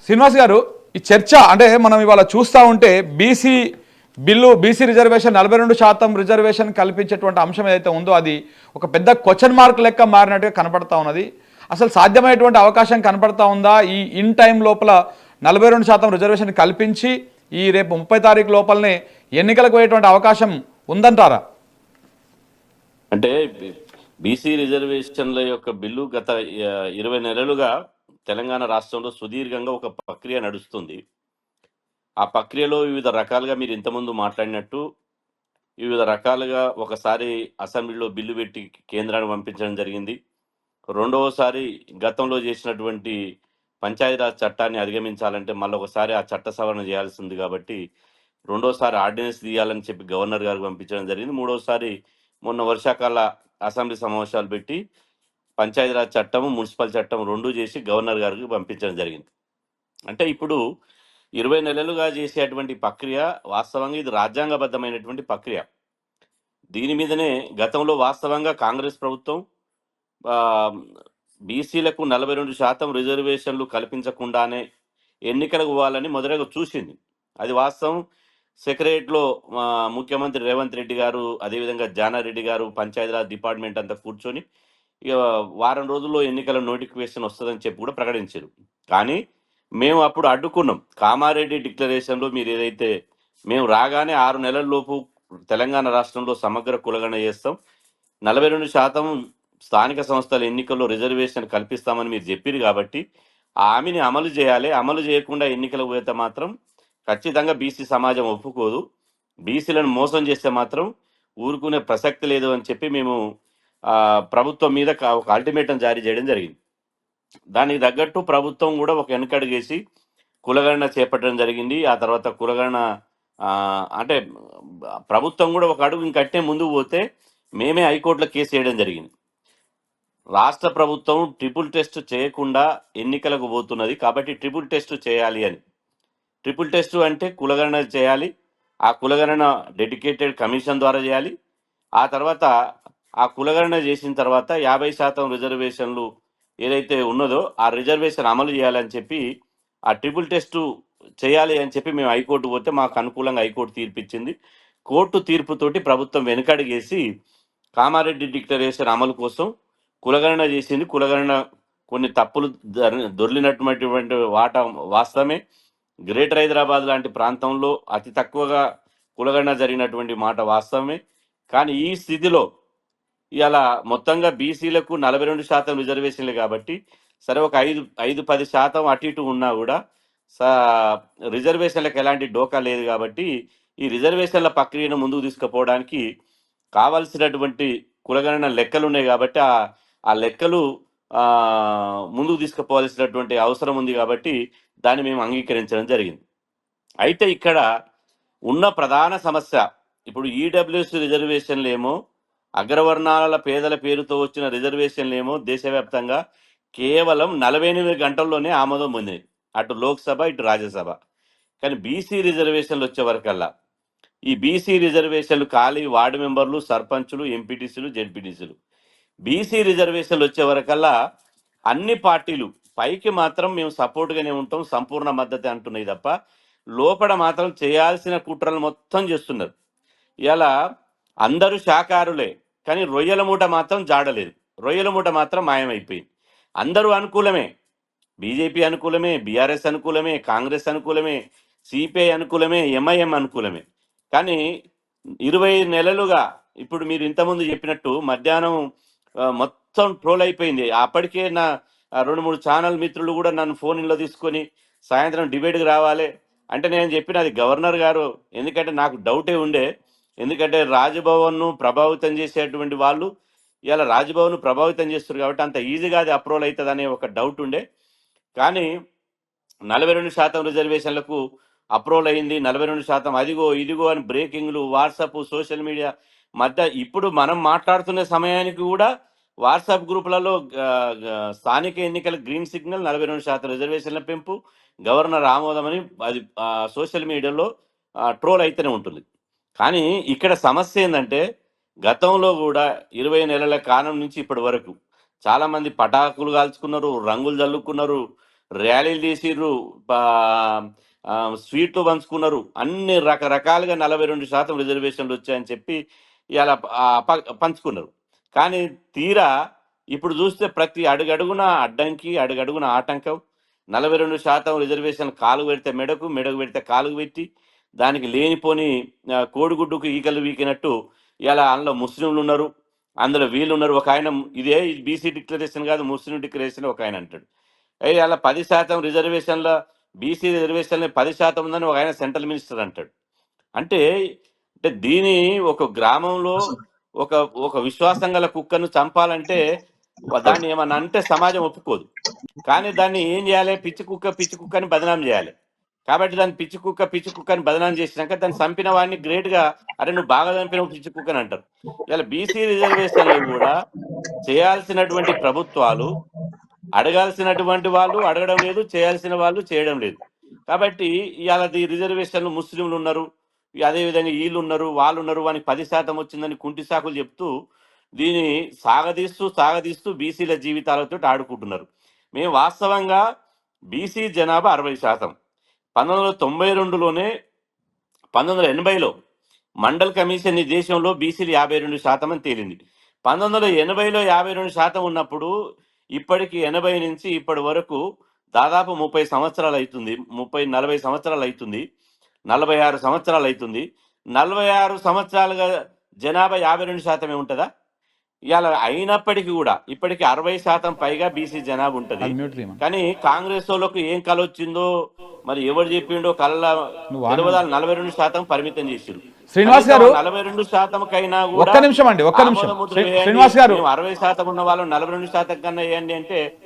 శ్రీనివాస్ గారు, ఈ చర్చ అంటే మనం ఇవాళ చూస్తూ ఉంటే బీసీ రిజర్వేషన్ 42% రిజర్వేషన్ కల్పించేటువంటి అంశం ఏదైతే ఉందో అది ఒక పెద్ద క్వశ్చన్ మార్క్ లెక్క మారినట్టుగా కనపడతా ఉన్నది. అసలు సాధ్యమయ్యేటువంటి అవకాశం కనపడతా ఉందా? ఈ ఇన్ టైం లోపల 42% రిజర్వేషన్ కల్పించి ఈ రేపు 30 తారీఖు లోపలనే ఎన్నికలకు పోయేటువంటి అవకాశం ఉందంటారా? అంటే బీసీ రిజర్వేషన్ల యొక్క బిల్లు గత 20 నెలలుగా తెలంగాణ రాష్ట్రంలో సుదీర్ఘంగా ఒక ప్రక్రియ నడుస్తుంది. ఆ ప్రక్రియలో వివిధ రకాలుగా మీరు ఇంతకుముందు మాట్లాడినట్టు వివిధ రకాలుగా ఒకసారి అసెంబ్లీలో బిల్లు పెట్టి కేంద్రానికి పంపించడం జరిగింది. రెండవసారి గతంలో చేసినటువంటి పంచాయతీరాజ్ చట్టాన్ని అధిగమించాలంటే మళ్ళొకసారి ఆ చట్ట సవరణ చేయాల్సింది కాబట్టి రెండోసారి ఆర్డినెన్స్ తీయాలని చెప్పి గవర్నర్ గారికి పంపించడం జరిగింది. మూడోసారి మొన్న వర్షాకాల అసెంబ్లీ సమావేశాలు పెట్టి పంచాయతీరాజ్ చట్టము, మున్సిపల్ చట్టం 2 చేసి గవర్నర్ గారికి పంపించడం జరిగింది. అంటే ఇప్పుడు 20 నెలలుగా చేసేటువంటి ప్రక్రియ వాస్తవంగా ఇది రాజ్యాంగబద్ధమైనటువంటి ప్రక్రియ. దీని మీదనే గతంలో వాస్తవంగా కాంగ్రెస్ ప్రభుత్వం బీసీలకు 42% రిజర్వేషన్లు కల్పించకుండానే ఎన్నికలకు పోవాలని మొదటగా చూసింది. అది వాస్తవం. సెక్రటరీలో ముఖ్యమంత్రి రేవంత్ రెడ్డి గారు, అదేవిధంగా జానారెడ్డి గారు పంచాయతీరాజ్ డిపార్ట్మెంట్ అంతా కూర్చొని ఇక వారం రోజుల్లో ఎన్నికల నోటిఫికేషన్ వస్తుందని చెప్పి కూడా ప్రకటించారు. కానీ మేము అప్పుడు అడ్డుకున్నాం. కామారెడ్డి డిక్లరేషన్లో మీరు ఏదైతే మేము రాగానే 6 నెలల లోపు తెలంగాణ రాష్ట్రంలో సమగ్ర కులగణన చేస్తాం, 42% స్థానిక సంస్థల ఎన్నికల్లో రిజర్వేషన్ కల్పిస్తామని మీరు చెప్పారు కాబట్టి ఆ హామీని అమలు చేయాలి. అమలు చేయకుండా ఎన్నికలకు పోతే మాత్రం ఖచ్చితంగా బీసీ సమాజం ఒప్పుకోదు. బీసీలను మోసం చేస్తే మాత్రం ఊరుకునే ప్రసక్తి లేదు అని చెప్పి మేము ప్రభుత్వం మీద ఒక అల్టిమేటం జారీ చేయడం జరిగింది. దానికి తగ్గట్టు ప్రభుత్వం కూడా ఒక వెనకడుగేసి కులగణన చేపట్టడం జరిగింది. ఆ తర్వాత కులగణన అంటే ప్రభుత్వం కూడా ఒక అడుగు ఇంకట్టే ముందుకు పోతే మేమే హైకోర్టులో కేసు వేయడం జరిగింది. రాష్ట్ర ప్రభుత్వం ట్రిపుల్ టెస్ట్ చేయకుండా ఎన్నికలకు పోతున్నది కాబట్టి ట్రిపుల్ టెస్ట్ చేయాలి అని. ట్రిపుల్ టెస్ట్ అంటే కులగణన చేయాలి. ఆ కులగణన డెడికేటెడ్ కమిషన్ ద్వారా చేయాలి. ఆ తర్వాత ఆ కులగణన చేసిన తర్వాత 50% రిజర్వేషన్లు ఏదైతే ఉన్నదో ఆ రిజర్వేషన్ అమలు చేయాలని చెప్పి ఆ ట్రిపుల్ టెస్ట్ చేయాలి అని చెప్పి మేము హైకోర్టు పోతే మాకు అనుకూలంగా హైకోర్టు తీర్పు ఇచ్చింది. కోర్టు తీర్పుతోటి ప్రభుత్వం వెనుకడిగేసి కామారెడ్డి డిక్లరేషన్ అమలు కోసం కులగణన చేసింది. కులగణన కొన్ని తప్పులు దొర్లినటువంటి వాస్తవమే. గ్రేటర్ హైదరాబాద్ లాంటి ప్రాంతంలో అతి తక్కువగా కులగణన జరిగినటువంటి మాట వాస్తవమే. కానీ ఈ స్థితిలో ఇలా మొత్తంగా బీసీలకు 42% రిజర్వేషన్లు కాబట్టి సరే ఒక 5-10% అటు ఇటు ఉన్నా కూడా రిజర్వేషన్లకు ఎలాంటి డోకా లేదు కాబట్టి ఈ రిజర్వేషన్ల ప్రక్రియను ముందుకు తీసుకుపోవడానికి కావాల్సినటువంటి కులగణన లెక్కలు ఉన్నాయి కాబట్టి ఆ లెక్కలు ముందుకు తీసుకుపోవాల్సినటువంటి అవసరం ఉంది కాబట్టి దాన్ని మేము అంగీకరించడం జరిగింది. అయితే ఇక్కడ ఉన్న ప్రధాన సమస్య ఇప్పుడు ఈడబ్ల్యూఎస్ రిజర్వేషన్లు ఏమో అగ్రవర్ణాల పేదల పేరుతో వచ్చిన రిజర్వేషన్లు ఏమో దేశవ్యాప్తంగా కేవలం 48 గంటల్లోనే ఆమోదం పొందింది, అటు లోక్సభ ఇటు రాజ్యసభ. కానీ బీసీ రిజర్వేషన్లు వచ్చే వరకల్లా ఈ బీసీ రిజర్వేషన్లు ఖాళీ వార్డు మెంబర్లు, సర్పంచులు, ఎంపీటీసీలు, జెడ్పీటీసీలు. బీసీ రిజర్వేషన్లు వచ్చే వరకల్లా అన్ని పార్టీలు పైకి మాత్రం మేము సపోర్ట్గానే ఉంటాం, సంపూర్ణ మద్దతు అంటున్నాయి తప్ప లోపల మాత్రం చేయాల్సిన కుట్రలు మొత్తం చేస్తున్నారు. ఇలా అందరూ శాకారులే కానీ రొయ్యల మూట మాత్రం జాడలేదు, రొయ్యల మూట మాత్రం మాయమైపోయింది. అందరూ అనుకూలమే, బీజేపీ అనుకూలమే, బీఆర్ఎస్ అనుకూలమే, కాంగ్రెస్ అనుకూలమే, సిపిఐ అనుకూలమే, ఎంఐఎం అనుకూలమే. కానీ 20 నెలలుగా ఇప్పుడు మీరు ఇంతకుముందు చెప్పినట్టు మధ్యాహ్నం మొత్తం ట్రోల్ అయిపోయింది. అప్పటికే నా 2-3 ఛానల్ మిత్రులు కూడా నన్ను ఫోన్లో తీసుకొని సాయంత్రం డిబేట్కి రావాలి అంటే నేను చెప్పిన అది గవర్నర్ గారు, ఎందుకంటే నాకు డౌటే ఉండే. ఎందుకంటే రాజ్భవన్ను ప్రభావితం చేసేటువంటి వాళ్ళు ఇలా రాజ్భవన్ను ప్రభావితం చేస్తారు కాబట్టి అంత ఈజీగా అది అప్రూవల్ అవుతుంది అనే ఒక డౌట్ ఉండే. కానీ 42% రిజర్వేషన్లకు అప్రూవల్ అయింది. 42% అదిగో ఇదిగో అని బ్రేకింగ్లు, వాట్సాప్, సోషల్ మీడియా మధ్య ఇప్పుడు మనం మాట్లాడుతున్న సమయానికి కూడా వాట్సాప్ గ్రూపులలో స్థానిక ఎన్నికల గ్రీన్ సిగ్నల్ 42% రిజర్వేషన్ల పెంపు, గవర్నర్ ఆమోదమని అది సోషల్ మీడియాలో ట్రోల్ అయితేనే ఉంటుంది. కానీ ఇక్కడ సమస్య ఏంటంటే గతంలో కూడా 20 నెలల కాలం నుంచి ఇప్పటి వరకు చాలామంది పటాకులు కాల్చుకున్నారు, రంగులు చల్లుకున్నారు, ర్యాలీలు తీసిర్రు, ఆ, స్వీట్లు పంచుకున్నారు, అన్ని రకరకాలుగా 42% రిజర్వేషన్లు వచ్చాయని చెప్పి ఇలా పంచుకున్నారు. కానీ తీరా ఇప్పుడు చూస్తే ప్రతి అడుగడుగున అడ్డంకి, అడుగడుగున ఆటంకం. 42% రిజర్వేషన్ కాలు పెడితే మెడకు, మెడకు పెడితే కాలుకు పెట్టి దానికి లేనిపోని కోడిగుడ్డుకు ఈకలు వీకినట్టు ఇలా అందులో ముస్లింలు ఉన్నారు, అందులో వీళ్ళు ఉన్నారు. ఒక ఆయన ఇదే బీసీ డిక్లరేషన్ కాదు ముస్లిం డిక్లరేషన్ ఒక ఆయన అంటాడు. అలా 10% రిజర్వేషన్ల బీసీ రిజర్వేషన్ 10% ఉందని ఒక ఆయన సెంట్రల్ మినిస్టర్ అంటాడు. అంటే అంటే దీని ఒక గ్రామంలో ఒక ఒక విశ్వాసం గల కుక్కను చంపాలంటే దాన్ని ఏమన్నా అంటే సమాజం ఒప్పుకోదు. కానీ దాన్ని ఏం చేయాలి, పిచ్చి కుక్క పిచ్చి కుక్కని బదనాం చేయాలి. కాబట్టి దాన్ని పిచ్చి కుక్క పిచ్చి కుక్కని బదనాం చేసినాక దాన్ని చంపిన వాడిని గ్రేట్గా అరే నువ్వు బాగా చంపిన పిచ్చి కుక్కని అంటారు. ఇలా బీసీ రిజర్వేషన్లు కూడా చేయాల్సినటువంటి ప్రభుత్వాలు అడగాల్సినటువంటి వాళ్ళు అడగడం లేదు, చేయాల్సిన వాళ్ళు చేయడం లేదు. కాబట్టి ఇవాళ రిజర్వేషన్లు ముస్లింలు ఉన్నారు, అదేవిధంగా వీళ్ళు ఉన్నారు, వాళ్ళు ఉన్నారు, వానికి 10% వచ్చిందని కుంటి సాకులు చెప్తూ దీన్ని సాగదీస్తూ సాగదీస్తూ బీసీల జీవితాలతో ఆడుకుంటున్నారు. మేము వాస్తవంగా బీసీ జనాభా 60%. 1992లోనే 1980లో మండల్ కమిషన్ ఈ దేశంలో బీసీలు 52% అని తేలింది. 1980లో 52% ఉన్నప్పుడు ఇప్పటికి 80 నుంచి ఇప్పటి వరకు దాదాపు 30 సంవత్సరాలు అవుతుంది, 30-40 సంవత్సరాలు అవుతుంది, 46 సంవత్సరాలు అవుతుంది. 46 సంవత్సరాలుగా జనాభా 52% ఉంటుందా? ఇవాళ అయినప్పటికీ కూడా ఇప్పటికి 60% పైగా బీసీ జనాభా ఉంటుంది. అది మ్యూట్ తీయమను. కానీ కాంగ్రెస్ వాళ్ళకు ఏం కళ వచ్చిందో మరి ఎవరు చెప్పిండో కళ్ళ నువ్వు తెలియదాలు 42% పరిమితం చేసిరు. శ్రీనివాస్ గారు 42% కైనా కూడా ఒక్క నిమిషం అండి, ఒక్క నిమిషం. ఆమోద ముద్ర వేయండి. శ్రీనివాస్ గారు మేము 60% ఉన్న వాళ్ళు 42% కన్నా వేయండి అంటే